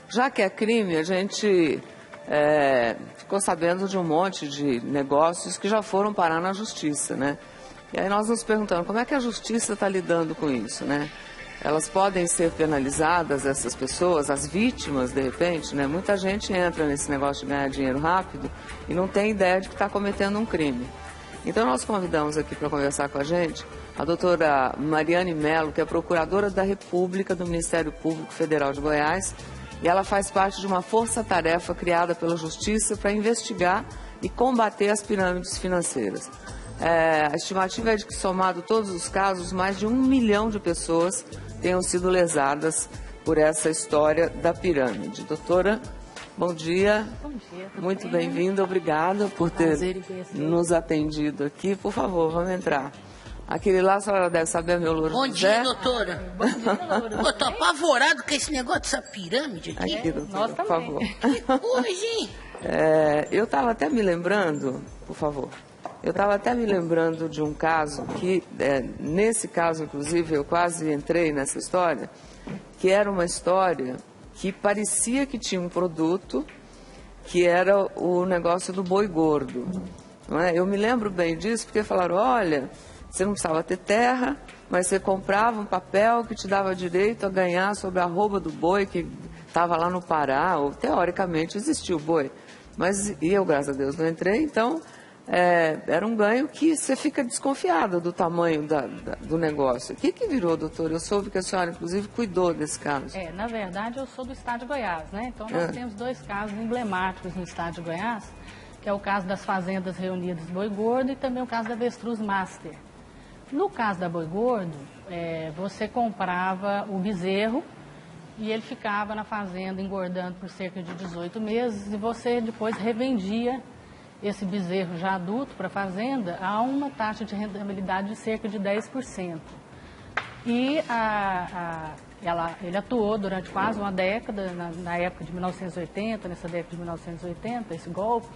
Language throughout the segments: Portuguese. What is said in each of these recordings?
Já que é crime, a gente ficou sabendo de um monte de negócios que já foram parar na justiça, né? E aí nós nos perguntamos, como é que a justiça está lidando com isso, né? Elas podem ser penalizadas, essas pessoas, as vítimas, de repente, né? Muita gente entra nesse negócio de ganhar dinheiro rápido e não tem ideia de que está cometendo um crime. Então nós convidamos aqui para conversar com a gente a doutora Mariane Mello, que é procuradora da República do Ministério Público Federal de Goiás, e ela faz parte de uma força-tarefa criada pela Justiça para investigar e combater as pirâmides financeiras. A estimativa é de que, somado todos os casos, mais de 1 milhão de pessoas tenham sido lesadas por essa história da pirâmide. Doutora, bom dia. Bom dia. Muito bem-vinda, obrigada por ter nos atendido aqui. Por favor, vamos entrar. Aquele lá, a senhora deve saber, meu louro. Bom dia, doutora. Bom dia, doutora. Eu tô apavorado com esse negócio dessa pirâmide aqui. Aqui, doutora, por favor. Que coisa, hein? Eu estava até me lembrando, por favor, eu estava até me lembrando de um caso que, nesse caso, inclusive, eu quase entrei nessa história, que era uma história que parecia que tinha um produto, que era o negócio do boi gordo. Não é? Eu me lembro bem disso, porque falaram, olha, você não precisava ter terra, mas você comprava um papel que te dava direito a ganhar sobre a arroba do boi, que estava lá no Pará, ou teoricamente existia o boi. Mas eu, graças a Deus, não entrei, então era um ganho que você fica desconfiada do tamanho do negócio. O que virou, doutora? Eu soube que a senhora, inclusive, cuidou desse caso. Na verdade, eu sou do estado de Goiás, né? Então, nós temos 2 casos emblemáticos no estado de Goiás, que é o caso das fazendas reunidas Boi Gordo e também o caso da Avestruz Master. No caso da Boi Gordo, você comprava o bezerro e ele ficava na fazenda engordando por cerca de 18 meses e você depois revendia esse bezerro já adulto para a fazenda a uma taxa de rentabilidade de cerca de 10%. E ele atuou durante quase uma década, na época de 1980, nessa década de 1980, esse golpe,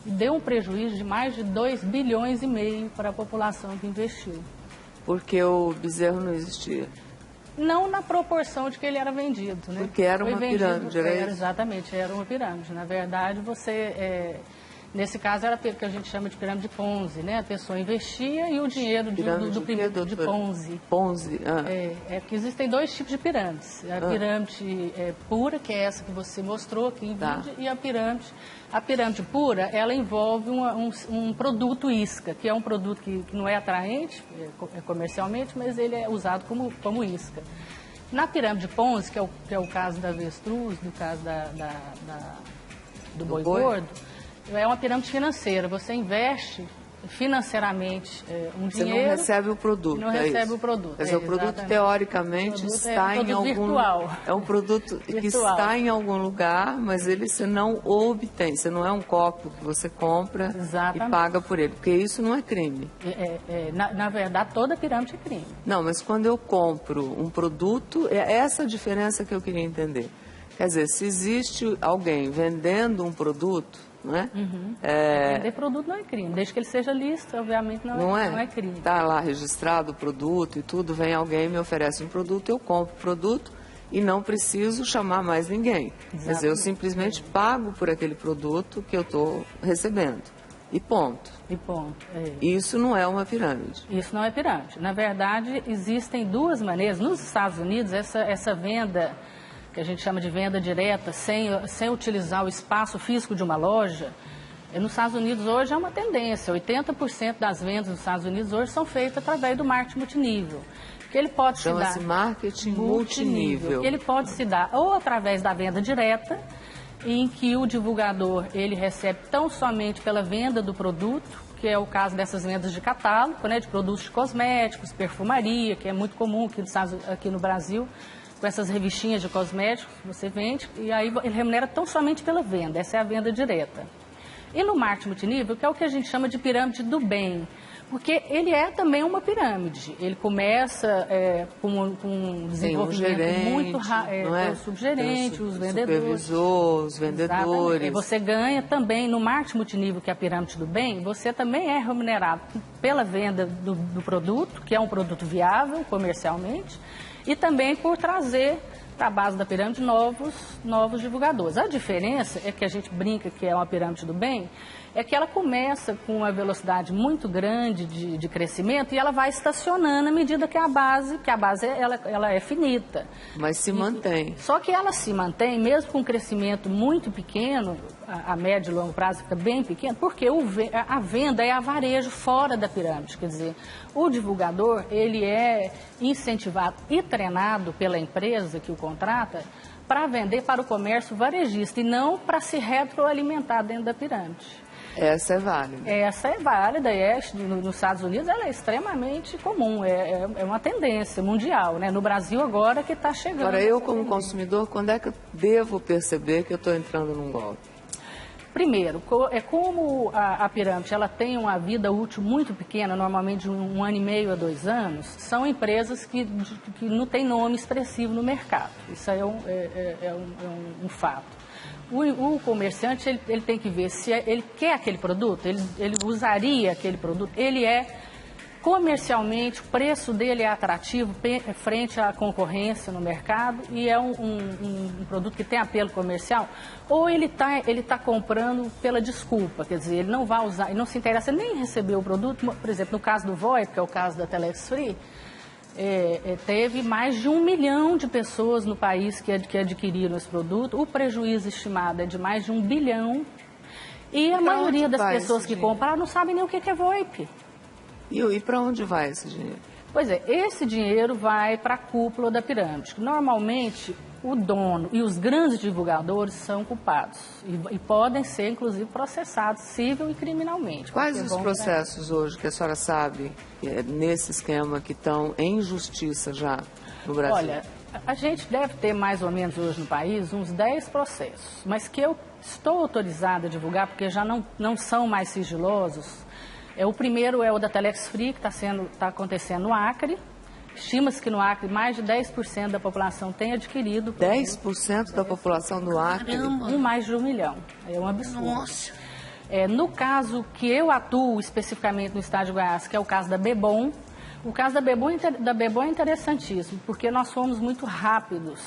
e deu um prejuízo de mais de 2,5 bilhões para a população que investiu. Porque o bezerro não existia? Não na proporção de que ele era vendido, né? Porque era uma pirâmide, era isso? Exatamente, era uma pirâmide. Na verdade, nesse caso era o que a gente chama de pirâmide Ponzi, né? A pessoa investia e o dinheiro do primeiro de Ponzi. Ponzi, que existem 2 tipos de pirâmides. A pirâmide pura, que é essa que você mostrou aqui em vídeo, e a pirâmide pura, ela envolve um produto isca, que é um produto que não é atraente comercialmente, mas ele é usado como isca. Na pirâmide Ponzi, que é o caso da avestruz, do caso do boi gordo, é uma pirâmide financeira. Você investe financeiramente um dinheiro... Você não recebe o produto, não recebe o produto. Quer dizer, o produto, teoricamente, está em algum... virtual. É um produto que está em algum lugar, mas você não o obtém. Você não é um copo que você compra e paga por ele, porque isso não é crime. Na verdade, toda pirâmide é crime. Não, mas quando eu compro um produto, é essa a diferença que eu queria entender. Quer dizer, se existe alguém vendendo um produto, não é? Vender produto não é crime, desde que ele seja lícito, obviamente não é crime. Está lá registrado o produto e tudo, vem alguém e me oferece um produto, eu compro o produto e não preciso chamar mais ninguém. Quer dizer, eu simplesmente pago por aquele produto que eu estou recebendo. E ponto. Isso não é uma pirâmide. Isso não é pirâmide. Na verdade, existem 2 maneiras. Nos Estados Unidos, essa venda, que a gente chama de venda direta, sem utilizar o espaço físico de uma loja, nos Estados Unidos hoje é uma tendência. 80% das vendas nos Estados Unidos hoje são feitas através do marketing multinível. Que ele pode se dar... Chama-se marketing multinível. Que ele pode se dar ou através da venda direta, em que o divulgador ele recebe tão somente pela venda do produto, que é o caso dessas vendas de catálogo, né, de produtos de cosméticos, perfumaria, que é muito comum aqui no Brasil, com essas revistinhas de cosméticos, você vende, e aí ele remunera tão somente pela venda, essa é a venda direta. E no marketing multinível, que é o que a gente chama de pirâmide do bem, porque ele é também uma pirâmide. Ele começa com um desenvolvimento muito rápido, o subgerente, os vendedores. Supervisor, os vendedores. E você ganha também no marketing multinível, que é a pirâmide do bem, você também é remunerado pela venda do produto, que é um produto viável comercialmente, e também por trazer para a base da pirâmide novos divulgadores. A diferença é que a gente brinca que é uma pirâmide do bem, é que ela começa com uma velocidade muito grande de crescimento e ela vai estacionando à medida que a base ela é finita. Mas se mantém. Só que ela se mantém, mesmo com um crescimento muito pequeno, a médio e longo prazo fica bem pequeno, porque a venda é a varejo fora da pirâmide. Quer dizer, o divulgador, ele é incentivado e treinado pela empresa que o contrata para vender para o comércio varejista e não para se retroalimentar dentro da pirâmide. Essa é válida. Essa é válida e nos Estados Unidos ela é extremamente comum, é uma tendência mundial, né? No Brasil agora que está chegando. Agora, eu como consumidor, quando é que eu devo perceber que eu estou entrando num golpe? Primeiro, como a pirâmide ela tem uma vida útil muito pequena, normalmente de 1 ano e meio a 2 anos, são empresas que não têm nome expressivo no mercado. Isso aí é um fato. O comerciante ele tem que ver se ele quer aquele produto, ele usaria aquele produto, ele comercialmente, o preço dele é atrativo frente à concorrência no mercado e é um produto que tem apelo comercial, ou ele tá comprando pela desculpa, quer dizer, ele não vai usar, ele não se interessa nem em receber o produto. Por exemplo, no caso do VoIP, que é o caso da Telex Free, teve mais de 1 milhão de pessoas no país que adquiriram esse produto. O prejuízo estimado é de mais de 1 bilhão. E a maioria das pessoas que compraram não sabem nem o que é VoIP. E para onde vai esse dinheiro? Pois é, esse dinheiro vai para a cúpula da pirâmide. Normalmente, o dono e os grandes divulgadores são culpados e podem ser, inclusive, processados civil e criminalmente. Quais os processos hoje que a senhora sabe, nesse esquema, que estão em justiça já no Brasil? Olha, a gente deve ter mais ou menos hoje no país uns 10 processos, mas que eu estou autorizada a divulgar porque já não são mais sigilosos. O primeiro é o da Telex Free, que está acontecendo no Acre. Estima-se que no Acre mais de 10% da população tem adquirido. 10% da população do Acre? Mais de 1 milhão. É um absurdo. Nossa. No caso que eu atuo especificamente no estado de Goiás, que é o caso da Bebom, o caso da Bebom é interessantíssimo, porque nós fomos muito rápidos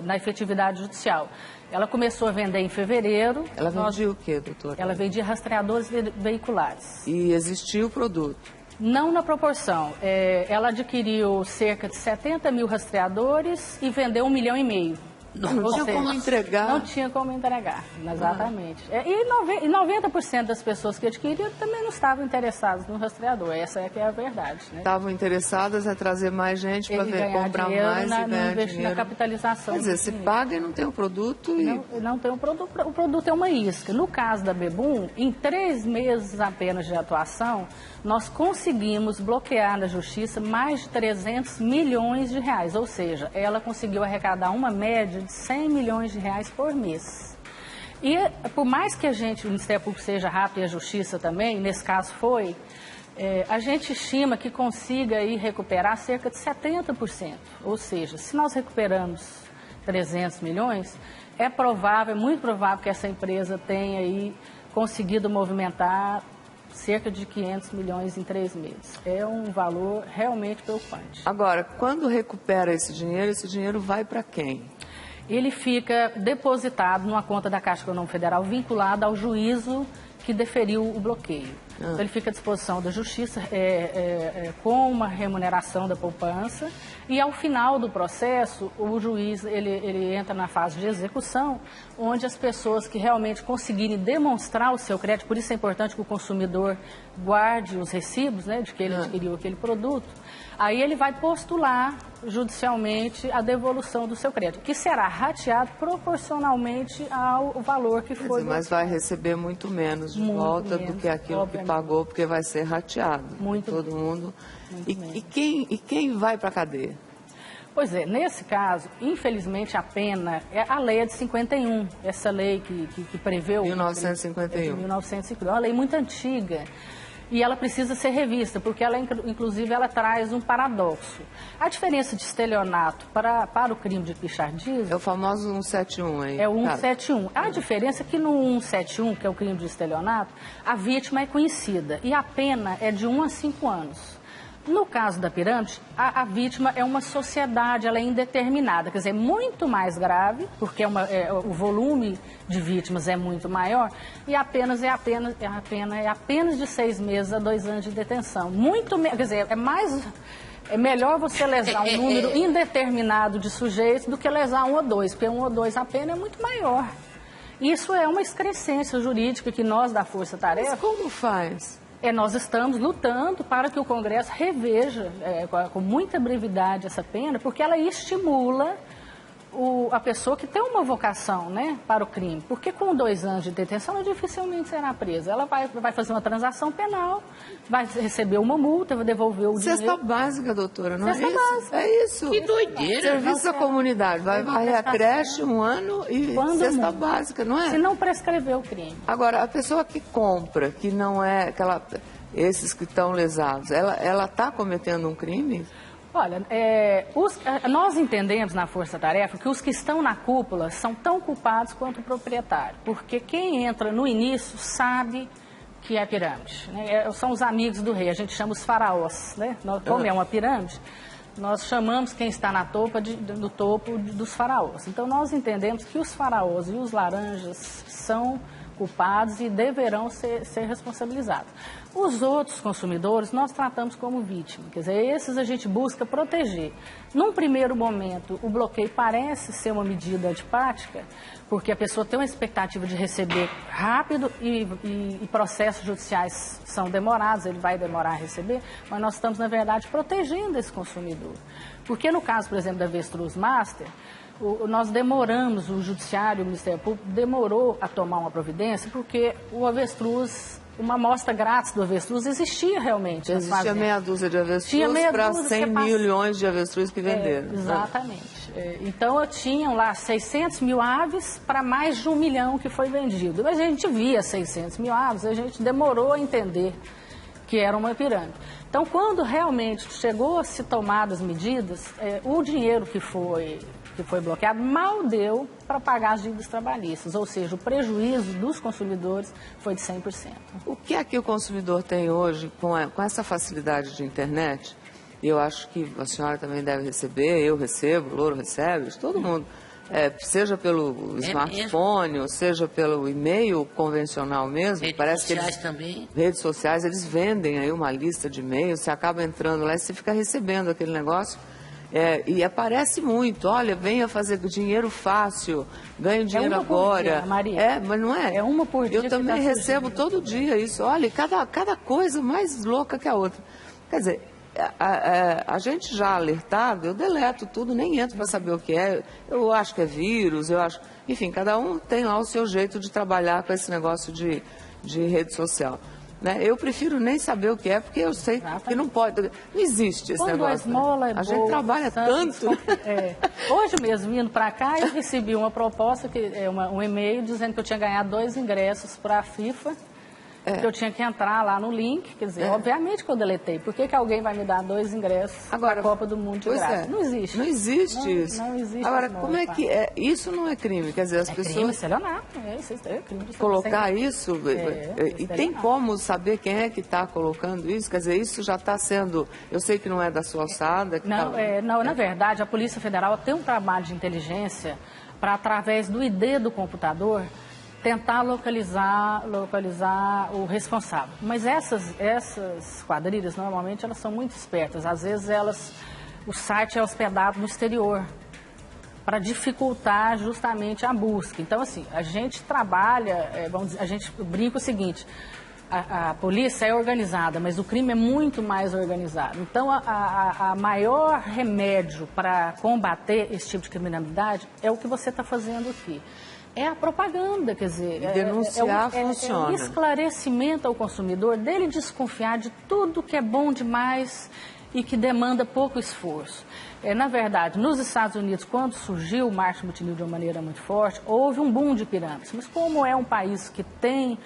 na efetividade judicial. Ela começou a vender em fevereiro. Ela vendia o quê, doutora? Ela vendia rastreadores veiculares. E existia o produto? Não na proporção. Ela adquiriu cerca de 70 mil rastreadores e vendeu 1,5 milhão. Não tinha como entregar. Não tinha como entregar, exatamente. E 90% das pessoas que adquiriram também não estavam interessadas no rastreador. Essa é que é a verdade. Né? Estavam interessadas em trazer mais gente para comprar mais e ganhar dinheiro. Na capitalização. Quer dizer, se paga e não tem o produto. Não tem o produto. O produto é uma isca. No caso da Bebum, em 3 meses apenas de atuação, nós conseguimos bloquear na justiça mais de 300 milhões de reais. Ou seja, ela conseguiu arrecadar uma média de 100 milhões de reais por mês. E por mais que o Ministério Público seja rápido e a Justiça também, nesse caso foi, a gente estima que consiga aí recuperar cerca de 70%. Ou seja, se nós recuperamos 300 milhões, é muito provável que essa empresa tenha aí conseguido movimentar cerca de 500 milhões em 3 meses. É um valor realmente preocupante. Agora, quando recupera esse dinheiro vai para quem? Ele fica depositado numa conta da Caixa Econômica Federal vinculada ao juízo que deferiu o bloqueio. Então, ele fica à disposição da Justiça com uma remuneração da poupança e, ao final do processo, o juiz ele entra na fase de execução, onde as pessoas que realmente conseguirem demonstrar o seu crédito, por isso é importante que o consumidor guarde os recibos, né, de que ele adquiriu aquele produto, aí ele vai postular judicialmente a devolução do seu crédito, que será rateado proporcionalmente ao valor que foi. Mas vai receber muito menos de volta do que aquilo que pagou, porque vai ser rateado. Muito todo mundo. E quem vai para a cadeia? Pois é, nesse caso, infelizmente, a pena a lei é de 51, essa lei que preveu... 1951. 1951, uma lei muito antiga. E ela precisa ser revista, porque ela, inclusive, ela traz um paradoxo. A diferença de estelionato para o crime de pichardismo... É o famoso 171 aí. É o 171. A diferença é que no 171, que é o crime de estelionato, a vítima é conhecida e a pena é de 1 a 5 anos. No caso da pirâmide, a vítima é uma sociedade, ela é indeterminada, quer dizer, é muito mais grave, porque o volume de vítimas é muito maior, e a pena é apenas de 6 meses a 2 anos de detenção. Quer dizer, é melhor você lesar um número indeterminado de sujeitos do que lesar 1 ou 2, porque 1 ou 2 a pena é muito maior. Isso é uma excrescência jurídica que nós da Força Tarefa... Mas como faz? Nós estamos lutando para que o Congresso reveja com muita brevidade essa pena, porque ela estimula a pessoa que tem uma vocação, né, para o crime. Porque com 2 anos de detenção, ela dificilmente será presa. Ela vai fazer uma transação penal, vai receber uma multa, vai devolver o dinheiro. Cesta básica, doutora, não Cesta é isso? básica. É isso. Que doideira. Serviço da comunidade, vai varrer a creche 1 ano e cesta básica, não é? Se não prescrever o crime. Agora, a pessoa que compra, que não é esses que estão lesados, ela está cometendo um crime? Olha, nós entendemos na Força Tarefa que os que estão na cúpula são tão culpados quanto o proprietário, porque quem entra no início sabe que é pirâmide, né? São os amigos do rei, a gente chama os faraós, né? Como é uma pirâmide, nós chamamos quem está no topo dos faraós. Então nós entendemos que os faraós e os laranjas são culpados e deverão ser responsabilizados. Os outros consumidores nós tratamos como vítima, quer dizer, esses a gente busca proteger. Num primeiro momento, o bloqueio parece ser uma medida antipática, porque a pessoa tem uma expectativa de receber rápido e processos judiciais são demorados, ele vai demorar a receber, mas nós estamos, na verdade, protegendo esse consumidor. Porque no caso, por exemplo, da Avestruz Master, nós demoramos, o Judiciário, o Ministério Público, demorou a tomar uma providência, porque o avestruz, uma amostra grátis do avestruz existia realmente. Existia meia dúzia de avestruz para 100 milhões de avestruz que venderam. Exatamente. Então, tinham lá 600 mil aves para mais de 1 milhão que foi vendido. A gente via 600 mil aves, a gente demorou a entender que era uma pirâmide. Então, quando realmente chegou a se tomar as medidas, o dinheiro que foi bloqueado mal deu para pagar as dívidas trabalhistas, ou seja, o prejuízo dos consumidores foi de 100%. O que é que o consumidor tem hoje com essa facilidade de internet? Eu acho que a senhora também deve receber, eu recebo, o Louro recebe, todo mundo, seja pelo smartphone, ou seja pelo e-mail convencional mesmo. Redes sociais também. Redes sociais, eles vendem aí uma lista de e-mails, você acaba entrando lá e você fica recebendo aquele negócio. E aparece muito, olha, venha fazer dinheiro fácil, ganhe dinheiro agora. Por dia, Maria. Mas não é? É uma por dia. Eu também recebo todo dia isso. Olha, cada coisa mais louca que a outra. Quer dizer, a gente já alertado, eu deleto tudo, nem entro para saber o que é. Eu acho que é vírus, enfim, cada um tem lá o seu jeito de trabalhar com esse negócio de rede social. Né? Eu prefiro nem saber o que é, porque eu sei que não pode. Não existe esse negócio. A esmola a gente trabalha tanto. Hoje mesmo, indo para cá, eu recebi uma proposta, um e-mail dizendo que eu tinha ganhado 2 ingressos para a FIFA. Que eu tinha que entrar lá no link, quer dizer, obviamente que eu deletei. Por que alguém vai me dar 2 ingressos para a Copa do Mundo de graça? Não existe. Não existe isso. Não existe. Agora, como é que isso não é crime? Quer dizer, as pessoas... Crime, estelionato. É crime. Colocar isso? E tem como saber quem é que está colocando isso? Quer dizer, isso já está sendo... Eu sei que não é da sua alçada. Na verdade, a Polícia Federal tem um trabalho de inteligência para, através do ID do computador, tentar localizar o responsável. Mas essas quadrilhas, normalmente, elas são muito espertas. Às vezes, o site é hospedado no exterior, para dificultar justamente a busca. Então, assim, a gente trabalha, a gente brinca o seguinte, a polícia é organizada, mas o crime é muito mais organizado. Então, a maior remédio para combater esse tipo de criminalidade é o que você está fazendo aqui. É a propaganda, quer dizer, denunciar funciona. É um esclarecimento ao consumidor dele desconfiar de tudo que é bom demais e que demanda pouco esforço. Na verdade, nos Estados Unidos, quando surgiu o marketing multinível de uma maneira muito forte, houve um boom de pirâmides. Mas como é um país que tem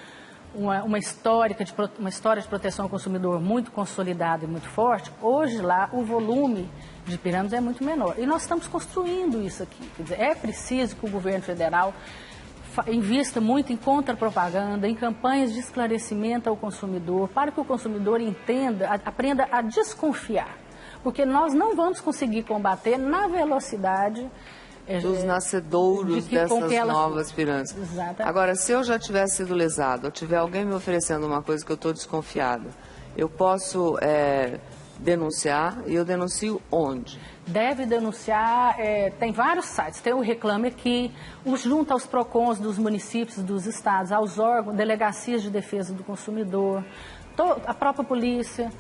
uma história de proteção ao consumidor muito consolidada e muito forte, hoje lá o volume de pirâmides é muito menor. E nós estamos construindo isso aqui. Quer dizer, é preciso que o governo federal invista muito em contra-propaganda, em campanhas de esclarecimento ao consumidor, para que o consumidor entenda, aprenda a desconfiar. Porque nós não vamos conseguir combater na velocidade dos nascedouros dessas novas pirâmides. Exatamente. Agora, se eu já tiver sido lesado, ou tiver alguém me oferecendo uma coisa que eu estou desconfiada, eu posso denunciar, e eu denuncio onde? Deve denunciar, tem vários sites, tem o Reclame Aqui, junto aos PROCONs dos municípios, dos estados, aos órgãos, delegacias de defesa do consumidor, a própria polícia,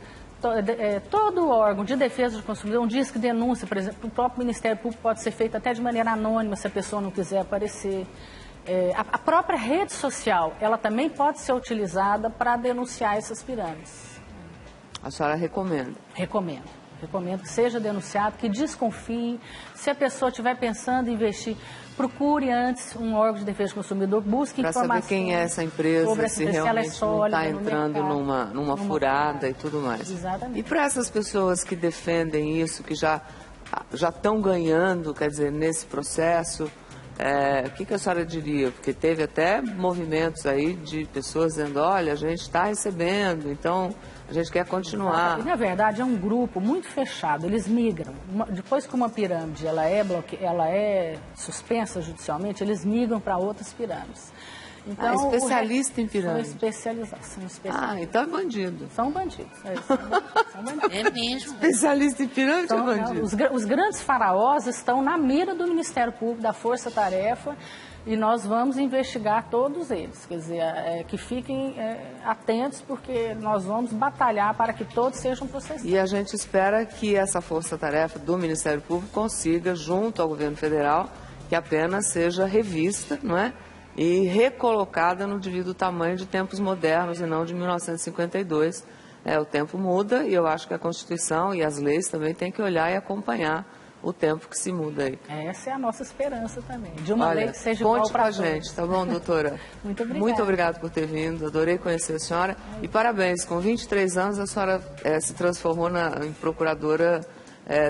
todo órgão de defesa do consumidor, um disque de denúncia, por exemplo, o próprio Ministério Público pode ser feito até de maneira anônima, se a pessoa não quiser aparecer. A própria rede social, ela também pode ser utilizada para denunciar essas pirâmides. A senhora recomenda? Recomendo que seja denunciado, que desconfie. Se a pessoa estiver pensando em investir, procure antes um órgão de defesa do consumidor, busque informações. Para saber quem é essa empresa, se realmente não está entrando numa furada e tudo mais. Exatamente. E para essas pessoas que defendem isso, que já estão ganhando, quer dizer, nesse processo, o que a senhora diria? Porque teve até movimentos aí de pessoas dizendo, olha, a gente está recebendo, então a gente quer continuar. E, na verdade, é um grupo muito fechado, eles migram. Depois que uma pirâmide ela é suspensa judicialmente, eles migram para outras pirâmides. Então, especialista em pirâmide. São especializados. Então é bandido. São bandidos. São bandidos. É mesmo. Especialista em pirâmide é bandido. Os grandes faraós estão na mira do Ministério Público, da Força Tarefa, e nós vamos investigar todos eles. Quer dizer, que fiquem atentos, porque nós vamos batalhar para que todos sejam processados. E a gente espera que essa Força Tarefa do Ministério Público consiga, junto ao governo federal, que a pena seja revista, não é? E recolocada no devido tamanho de tempos modernos e não de 1952. O tempo muda e eu acho que a Constituição e as leis também têm que olhar e acompanhar o tempo que se muda aí. Essa é a nossa esperança também, de uma lei que seja igual para todos. Conte com a gente, tá bom, doutora? Muito obrigada. Muito obrigado por ter vindo, adorei conhecer a senhora. E parabéns, com 23 anos a senhora se transformou em procuradora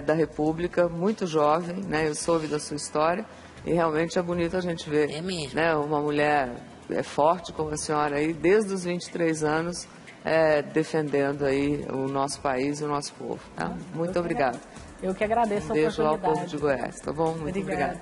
da República, muito jovem, né? Eu soube da sua história. E realmente é bonito a gente ver, né, uma mulher forte como a senhora aí, desde os 23 anos, defendendo aí o nosso país e o nosso povo. Tá? Muito obrigada. Eu que agradeço a oportunidade. Beijo ao povo de Goiás, tá bom? Muito obrigada.